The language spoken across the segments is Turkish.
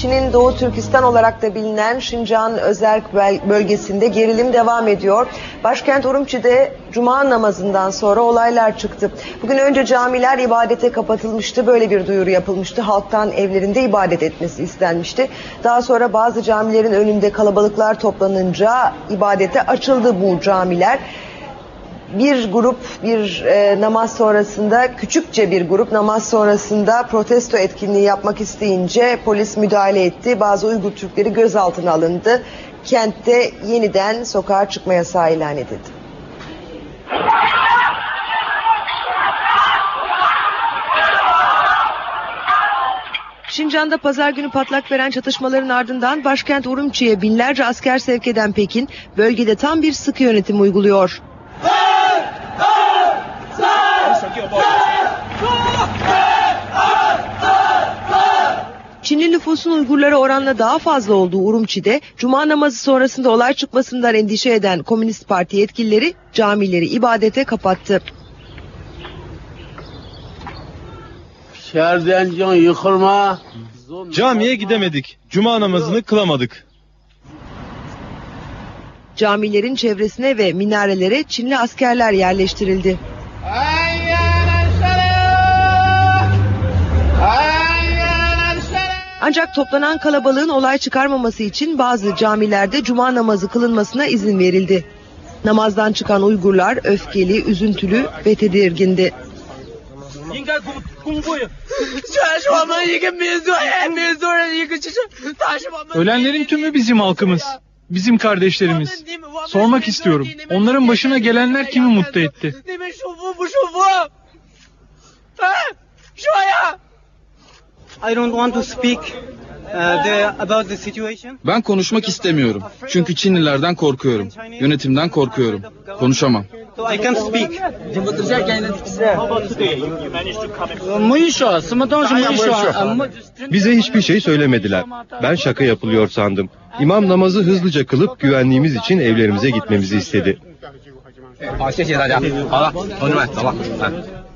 Çin'in Doğu Türkistan olarak da bilinen Şincan özerk bölgesinde gerilim devam ediyor. Başkent Urumçi'de Cuma namazından sonra olaylar çıktı. Bugün önce camiler ibadete kapatılmıştı. Böyle bir duyuru yapılmıştı. Halktan evlerinde ibadet etmesi istenmişti. Daha sonra bazı camilerin önünde kalabalıklar toplanınca ibadete açıldı bu camiler. Bir grup namaz sonrasında, küçükçe bir grup namaz sonrasında protesto etkinliği yapmak isteyince polis müdahale etti. Bazı Uygur Türkleri gözaltına alındı. Kentte yeniden sokağa çıkma yasağı ilan edildi. Şincan'da pazar günü patlak veren çatışmaların ardından başkent Urumçi'ye binlerce asker sevk eden Pekin, bölgede tam bir sıkı yönetim uyguluyor. Çinli nüfusun Uygurlara oranla daha fazla olduğu Urumçi'de Cuma namazı sonrasında olay çıkmasından endişe eden Komünist Parti yetkilileri camileri ibadete kapattı. Camiye gidemedik. Cuma namazını kılamadık. Camilerin çevresine ve minarelere Çinli askerler yerleştirildi. Ancak toplanan kalabalığın olay çıkarmaması için bazı camilerde Cuma namazı kılınmasına izin verildi. Namazdan çıkan Uygurlar öfkeli, üzüntülü ve tedirgindi. Ölenlerin tümü bizim halkımız, bizim kardeşlerimiz. Sormak istiyorum, onların başına gelenler kimi mutlu etti? I don't want to speak about the situation. Ben konuşmak istemiyorum. Çünkü Çinlilerden korkuyorum. Yönetimden korkuyorum. Konuşamam. So I can't speak. Bize hiçbir şey söylemediler. Ben şaka yapılıyor sandım. İmam namazı hızlıca kılıp güvenliğimiz için evlerimize gitmemizi istedi.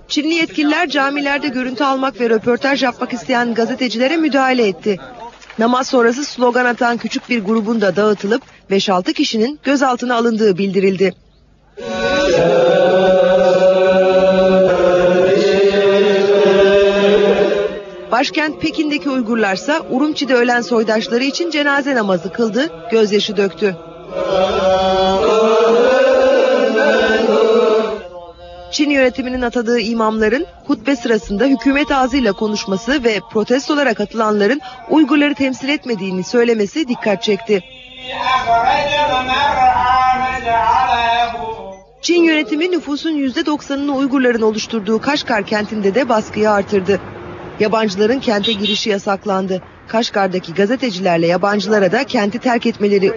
Çinli yetkililer camilerde görüntü almak ve röportaj yapmak isteyen gazetecilere müdahale etti. Namaz sonrası slogan atan küçük bir grubun da dağıtılıp 5-6 kişinin gözaltına alındığı bildirildi. Başkent Pekin'deki Uygurlarsa Urumçi'de ölen soydaşları için cenaze namazı kıldı, gözyaşı döktü. Çin yönetiminin atadığı imamların hutbe sırasında hükümet ağzıyla konuşması ve protestolara katılanların Uygurları temsil etmediğini söylemesi dikkat çekti. Çin yönetimi nüfusun %90'ını Uygurların oluşturduğu Kaşgar kentinde de baskıyı artırdı. Yabancıların kente girişi yasaklandı. Kaşgar'daki gazetecilerle yabancılara da kenti terk etmeleri